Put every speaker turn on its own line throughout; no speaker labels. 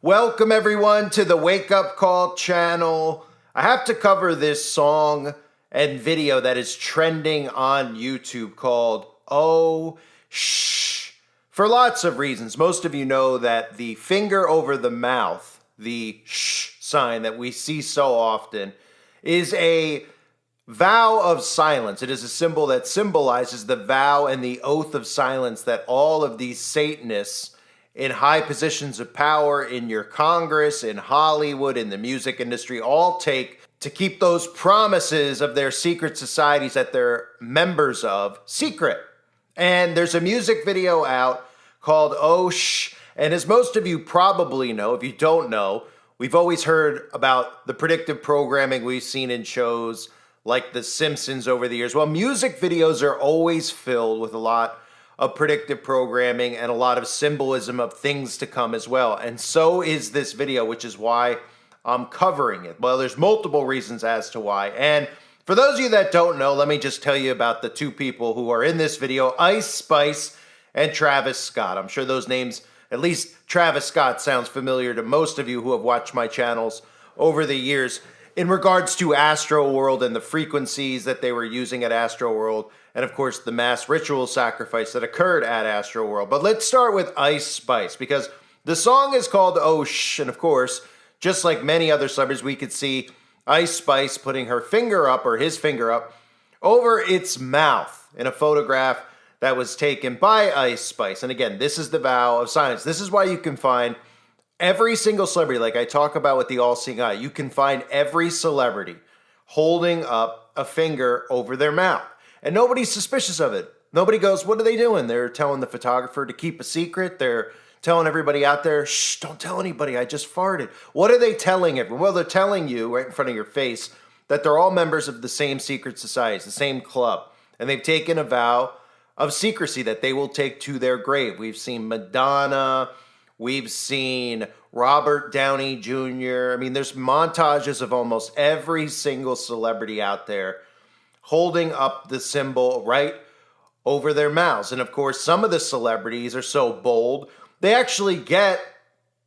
Welcome everyone to the Wake Up Call channel. I have to cover this song and video that is trending on YouTube called Oh Shh for lots of reasons. Most of you know that the finger over the mouth, the shh sign that we see so often, is a vow of silence. It is a symbol that symbolizes the vow and the oath of silence that all of these Satanists in high positions of power in your Congress, in Hollywood, in the music industry, all take to keep those promises of their secret societies that they're members of secret. And there's a music video out called Oh Shh. And as most of you probably know, if you don't know, we've always heard about the predictive programming we've seen in shows like The Simpsons over the years. Well, music videos are always filled with a lot of predictive programming and a lot of symbolism of things to come as well. And so is this video, which is why I'm covering it. Well, there's multiple reasons as to why. And for those of you that don't know, let me just tell you about the two people who are in this video, Ice Spice and Travis Scott. I'm sure those names, at least Travis Scott, sounds familiar to most of you who have watched my channels over the years in regards to Astroworld and the frequencies that they were using at Astroworld, and of course the mass ritual sacrifice that occurred at Astroworld. But let's start with Ice Spice, because the song is called Oh Shh, and of course, just like many other celebrities, we could see Ice Spice putting her finger up, or his finger up, over its mouth in a photograph that was taken by Ice Spice. And again, this is the vow of silence. This is why you can find every single celebrity, like I talk about with the all-seeing eye, you can find every celebrity holding up a finger over their mouth. And nobody's suspicious of it. Nobody goes, what are they doing? They're telling the photographer to keep a secret. They're telling everybody out there, shh, don't tell anybody, I just farted. What are they telling everyone? Well, they're telling you right in front of your face that they're all members of the same secret societies, the same club. And they've taken a vow of secrecy that they will take to their grave. We've seen Madonna. We've seen Robert Downey Jr. I mean, there's montages of almost every single celebrity out there holding up the symbol right over their mouths. And of course, some of the celebrities are so bold, they actually get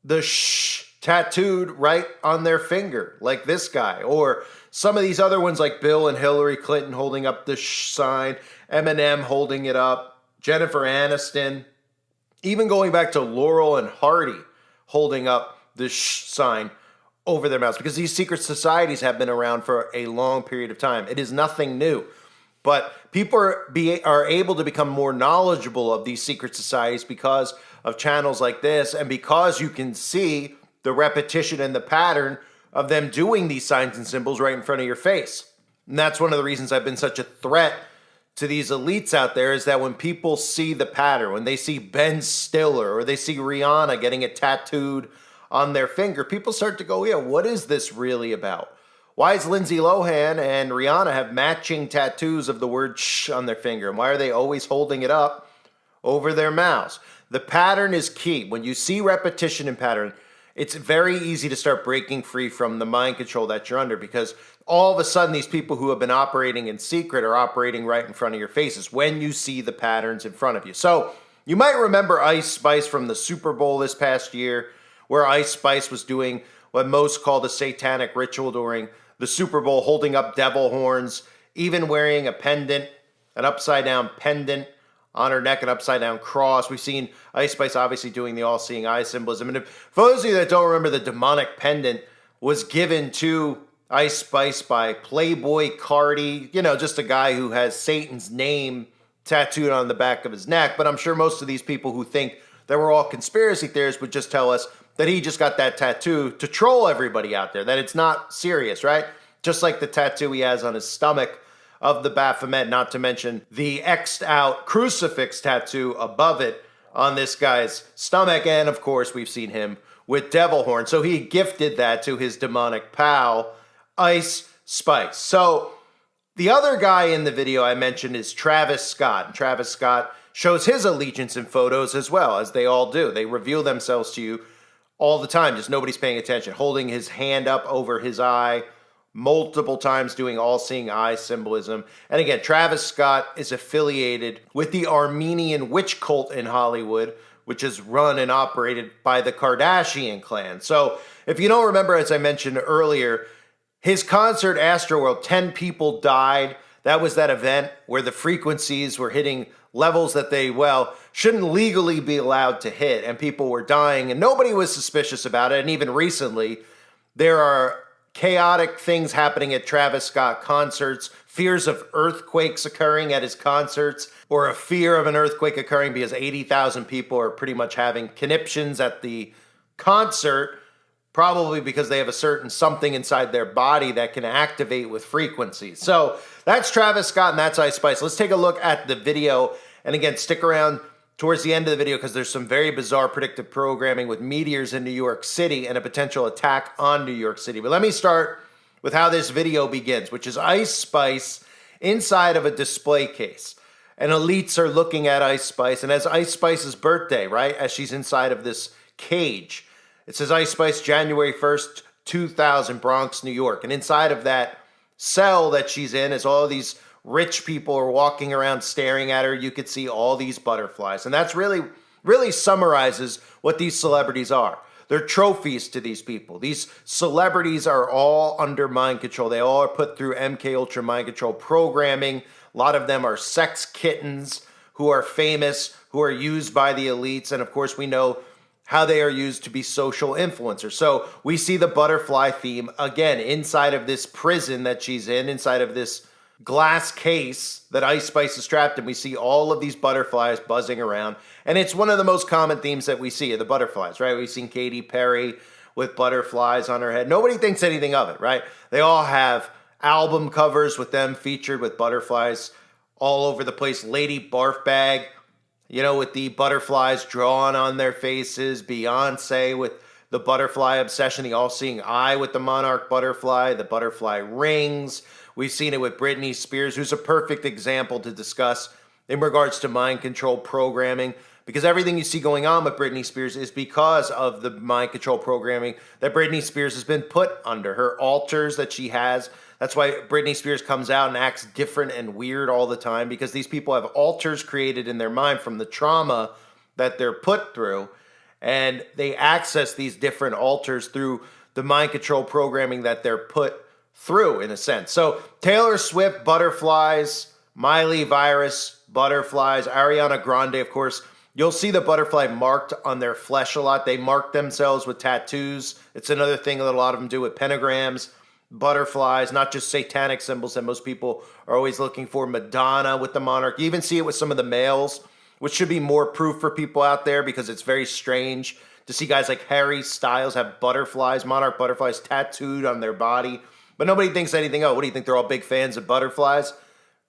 the shh tattooed right on their finger, like this guy. Or some of these other ones like Bill and Hillary Clinton holding up the shh sign, Eminem holding it up, Jennifer Aniston, even going back to Laurel and Hardy holding up the shh sign over their mouths, because these secret societies have been around for a long period of time. It is nothing new. But people are able to become more knowledgeable of these secret societies because of channels like this, and because you can see the repetition and the pattern of them doing these signs and symbols right in front of your face. And that's one of the reasons I've been such a threat to these elites out there, is that when people see the pattern, when they see Ben Stiller or they see Rihanna getting it tattooed on their finger, people start to go, yeah, what is this really about? Why is Lindsay Lohan and Rihanna have matching tattoos of the word shh on their finger? And why are they always holding it up over their mouths? The pattern is key. When you see repetition and pattern, it's very easy to start breaking free from the mind control that you're under, because all of a sudden these people who have been operating in secret are operating right in front of your faces when you see the patterns in front of you. So you might remember Ice Spice from the Super Bowl this past year, where Ice Spice was doing what most call the satanic ritual during the Super Bowl, holding up devil horns, even wearing a pendant, an upside down pendant on her neck, an upside down cross. We've seen Ice Spice obviously doing the all-seeing eye symbolism. And for those of you that don't remember, the demonic pendant was given to Ice Spice by Playboy Cardi, you know, just a guy who has Satan's name tattooed on the back of his neck. But I'm sure most of these people who think that we're all conspiracy theorists would just tell us that he just got that tattoo to troll everybody out there, that it's not serious, right? Just like the tattoo he has on his stomach of the Baphomet, not to mention the X'd out crucifix tattoo above it on this guy's stomach. And of course, we've seen him with devil horn. So he gifted that to his demonic pal, Ice Spice. So the other guy in the video I mentioned is Travis Scott. And Travis Scott shows his allegiance in photos as well, as they all do. They reveal themselves to you all the time, just nobody's paying attention, holding his hand up over his eye, multiple times doing all-seeing eye symbolism. And again, Travis Scott is affiliated with the Armenian witch cult in Hollywood, which is run and operated by the Kardashian clan. So if you don't remember, as I mentioned earlier, his concert, Astroworld, 10 people died. That was that event where the frequencies were hitting levels that they, well, shouldn't legally be allowed to hit, and people were dying, and nobody was suspicious about it. And even recently, there are chaotic things happening at Travis Scott concerts, fears of earthquakes occurring at his concerts, or a fear of an earthquake occurring because 80,000 people are pretty much having conniptions at the concert, probably because they have a certain something inside their body that can activate with frequencies. So that's Travis Scott and that's Ice Spice. Let's take a look at the video. And again, stick around towards the end of the video because there's some very bizarre predictive programming with meteors in New York City and a potential attack on New York City. But let me start with how this video begins, which is Ice Spice inside of a display case. And elites are looking at Ice Spice, and as Ice Spice's birthday, right, as she's inside of this cage, it says Ice Spice, January 1st, 2000, Bronx, New York. And inside of that cell that she's in, as all these rich people are walking around staring at her, you could see all these butterflies. And that's really summarizes what these celebrities are. They're trophies to these people. These celebrities are all under mind control. They all are put through MK Ultra mind control programming. A lot of them are sex kittens who are famous, who are used by the elites. And of course, we know how they are used to be social influencers. So we see the butterfly theme again inside of this prison that she's in, inside of this glass case that Ice Spice is trapped in. We see all of these butterflies buzzing around. And it's one of the most common themes that we see, the butterflies, right? We've seen Katy Perry with butterflies on her head. Nobody thinks anything of it, right? They all have album covers with them featured with butterflies all over the place. Lady Barfbag, you know, with the butterflies drawn on their faces. Beyonce with the butterfly obsession, the all-seeing eye with the monarch butterfly, the butterfly rings. We've seen it with Britney Spears, who's a perfect example to discuss in regards to mind control programming, because everything you see going on with Britney Spears is because of the mind control programming that Britney Spears has been put under. Her alters that she has. That's why Britney Spears comes out and acts different and weird all the time, because these people have alters created in their mind from the trauma that they're put through, and they access these different alters through the mind control programming that they're put through, in a sense. So Taylor Swift, butterflies, Miley Virus, butterflies, Ariana Grande, of course. You'll see the butterfly marked on their flesh a lot. They mark themselves with tattoos. It's another thing that a lot of them do with pentagrams. Butterflies, not just satanic symbols that most people are always looking for. Madonna with the monarch. You even see it with some of the males, which should be more proof for people out there, because it's very strange to see guys like Harry Styles have butterflies, monarch butterflies tattooed on their body. But nobody thinks anything. Oh, what do you think? They're all big fans of butterflies,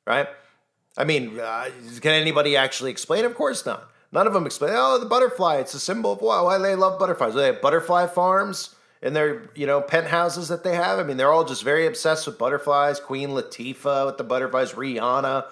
right? I mean, can anybody actually explain? Of course not. None of them explain. Oh, the butterfly, it's a symbol of why they love butterflies. They have butterfly farms in their, penthouses that they have. I mean, they're all just very obsessed with butterflies. Queen Latifah with the butterflies, Rihanna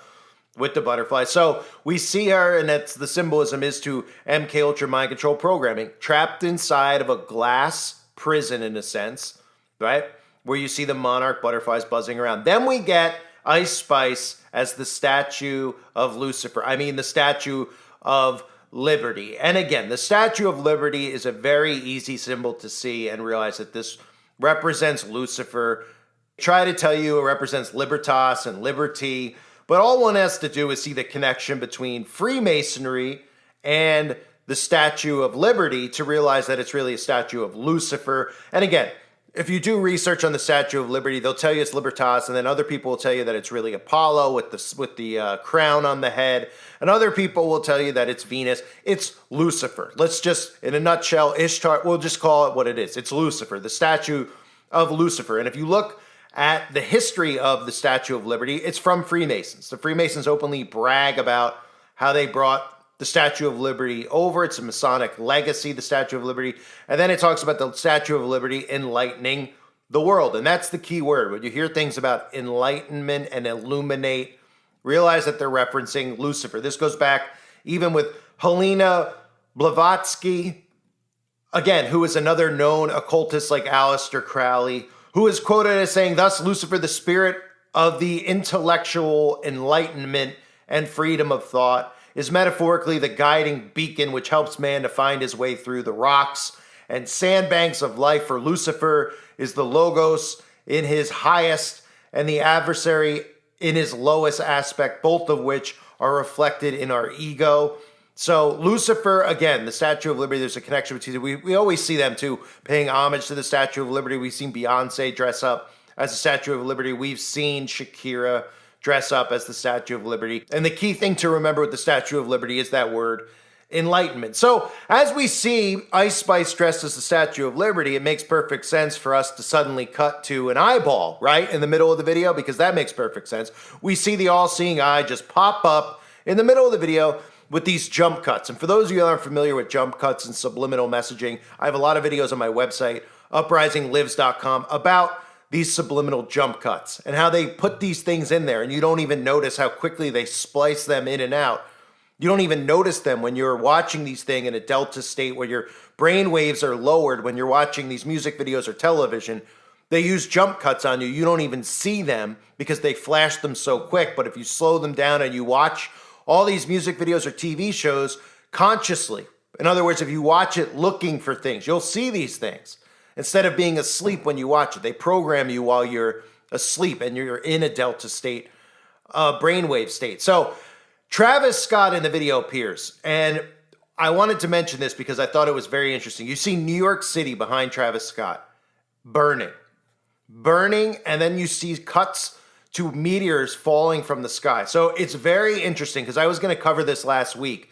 with the butterflies. So we see her, and that's the symbolism is to MK Ultra mind control programming, trapped inside of a glass prison, in a sense, right? Where you see the monarch butterflies buzzing around. Then we get Ice Spice as the statue of Lucifer. I mean, the statue of Liberty. And again, the Statue of Liberty is a very easy symbol to see and realize that this represents Lucifer. Try to tell you it represents libertas and liberty, but all one has to do is see the connection between Freemasonry and the Statue of Liberty to realize that it's really a statue of Lucifer. And again, if you do research on the Statue of Liberty, they'll tell you it's Libertas, and then other people will tell you that it's really Apollo with the crown on the head, and other people will tell you that it's Venus. It's Lucifer. Let's just, in a nutshell, Ishtar, we'll just call it what it is. It's Lucifer, the Statue of Lucifer. And if you look at the history of the Statue of Liberty, it's from Freemasons. The Freemasons openly brag about how they brought the Statue of Liberty over. It's a Masonic legacy, the Statue of Liberty. And then it talks about the Statue of Liberty enlightening the world. And that's the key word. When you hear things about enlightenment and illuminate, realize that they're referencing Lucifer. This goes back even with Helena Blavatsky, again, who is another known occultist like Aleister Crowley, who is quoted as saying, thus Lucifer, the spirit of the intellectual enlightenment and freedom of thought, is metaphorically the guiding beacon which helps man to find his way through the rocks and sandbanks of life. For Lucifer is the logos in his highest and the adversary in his lowest aspect, both of which are reflected in our ego. So Lucifer, again, the Statue of Liberty, there's a connection between we always see them too, paying homage to the Statue of Liberty. We've seen Beyonce dress up as the Statue of Liberty. We've seen Shakira dress up as the Statue of Liberty. And the key thing to remember with the Statue of Liberty is that word, enlightenment. So as we see Ice Spice dressed as the Statue of Liberty, it makes perfect sense for us to suddenly cut to an eyeball, right, in the middle of the video, because that makes perfect sense. We see the all-seeing eye just pop up in the middle of the video with these jump cuts. And for those of you that aren't familiar with jump cuts and subliminal messaging, I have a lot of videos on my website, uprisinglives.com, about these subliminal jump cuts and how they put these things in there and you don't even notice how quickly they splice them in and out. You don't even notice them when you're watching these things in a delta state where your brain waves are lowered when you're watching these music videos or television. They use jump cuts on you. You don't even see them because they flash them so quick. But if you slow them down and you watch all these music videos or TV shows consciously, in other words, if you watch it looking for things, you'll see these things. Instead of being asleep when you watch it, they program you while you're asleep and you're in a delta state, brainwave state. So Travis Scott in the video appears, and I wanted to mention this because I thought it was very interesting. You see New York City behind Travis Scott burning, and then you see cuts to meteors falling from the sky. So it's very interesting because I was going to cover this last week.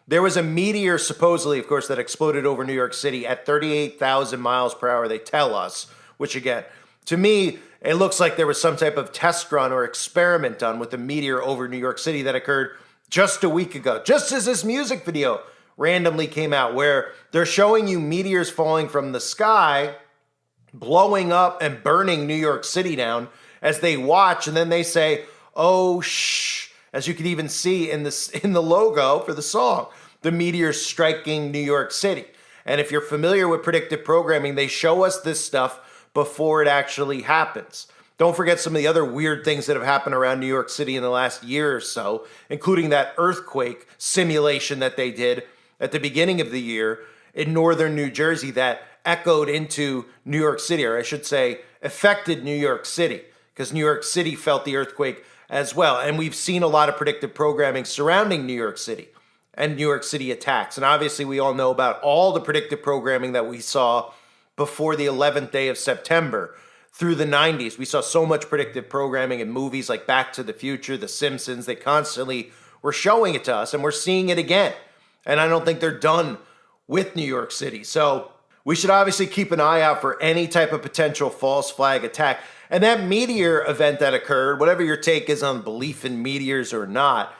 There was a meteor, supposedly, of course, that exploded over New York City at 38,000 miles per hour, they tell us, which again, to me, it looks like there was some type of test run or experiment done with the meteor over New York City that occurred just a week ago, just as this music video randomly came out, where they're showing you meteors falling from the sky, blowing up and burning New York City down as they watch, and then they say, "Oh, shh," as you can even see in the logo for the song, the meteors striking New York City. And if you're familiar with predictive programming, they show us this stuff before it actually happens. Don't forget some of the other weird things that have happened around New York City in the last year or so, including that earthquake simulation that they did at the beginning of the year in northern New Jersey that echoed into New York City, or I should say affected New York City, because New York City felt the earthquake as well. And we've seen a lot of predictive programming surrounding New York City and New York City attacks. And obviously we all know about all the predictive programming that we saw before the 11th day of September. Through the 90s, we saw so much predictive programming in movies like Back to the Future, The Simpsons. They constantly were showing it to us, and we're seeing it again. And I don't think they're done with New York City. So we should obviously keep an eye out for any type of potential false flag attack. And that meteor event that occurred, whatever your take is on belief in meteors or not,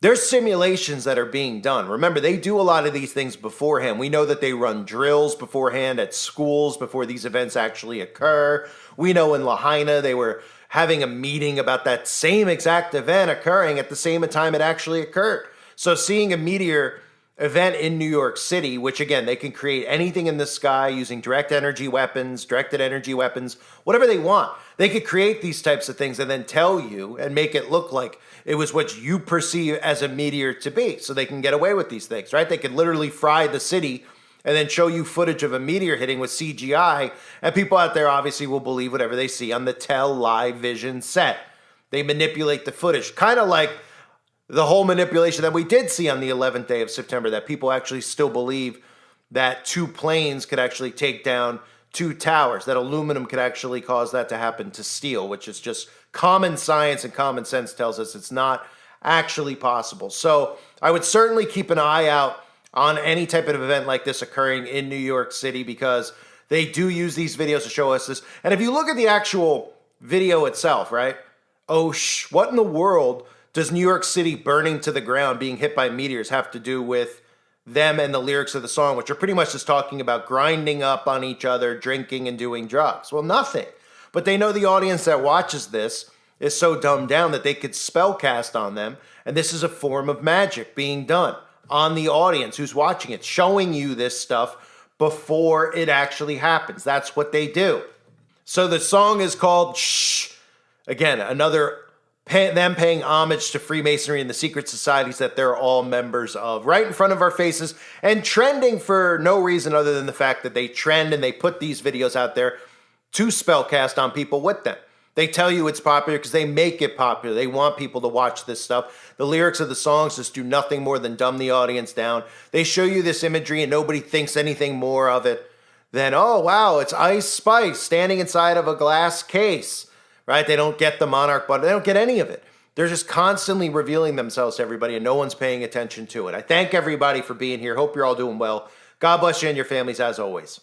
there's simulations that are being done. Remember, they do a lot of these things beforehand. We know that they run drills beforehand at schools before these events actually occur. We know in Lahaina they were having a meeting about that same exact event occurring at the same time it actually occurred. So seeing a meteor event in New York City, which again, they can create anything in the sky using directed energy weapons, whatever they want. They could create these types of things and then tell you and make it look like it was what you perceive as a meteor to be. So they can get away with these things, right? They could literally fry the city and then show you footage of a meteor hitting with CGI. And people out there obviously will believe whatever they see on the Tell Live Vision set. They manipulate the footage, kind of like the whole manipulation that we did see on the 11th day of September, that people actually still believe that two planes could actually take down two towers, that aluminum could actually cause that to happen to steel, which is just common science and common sense tells us it's not actually possible. So I would certainly keep an eye out on any type of event like this occurring in New York City, because they do use these videos to show us this. And if you look at the actual video itself, right? Oh, shh, what in the world does New York City burning to the ground, being hit by meteors, have to do with them and the lyrics of the song, which are pretty much just talking about grinding up on each other, drinking and doing drugs? Well, nothing. But they know the audience that watches this is so dumbed down that they could spellcast on them. And this is a form of magic being done on the audience who's watching it, showing you this stuff before it actually happens. That's what they do. So the song is called Shh. Again, another them paying homage to Freemasonry and the secret societies that they're all members of, right in front of our faces, and trending for no reason other than the fact that they trend and they put these videos out there to spellcast on people with them. They tell you it's popular because they make it popular. They want people to watch this stuff. The lyrics of the songs just do nothing more than dumb the audience down. They show you this imagery and nobody thinks anything more of it than, oh, wow, it's Ice Spice standing inside of a glass case, right? They don't get the monarch button. They don't get any of it. They're just constantly revealing themselves to everybody and no one's paying attention to it. I thank everybody for being here. Hope you're all doing well. God bless you and your families as always.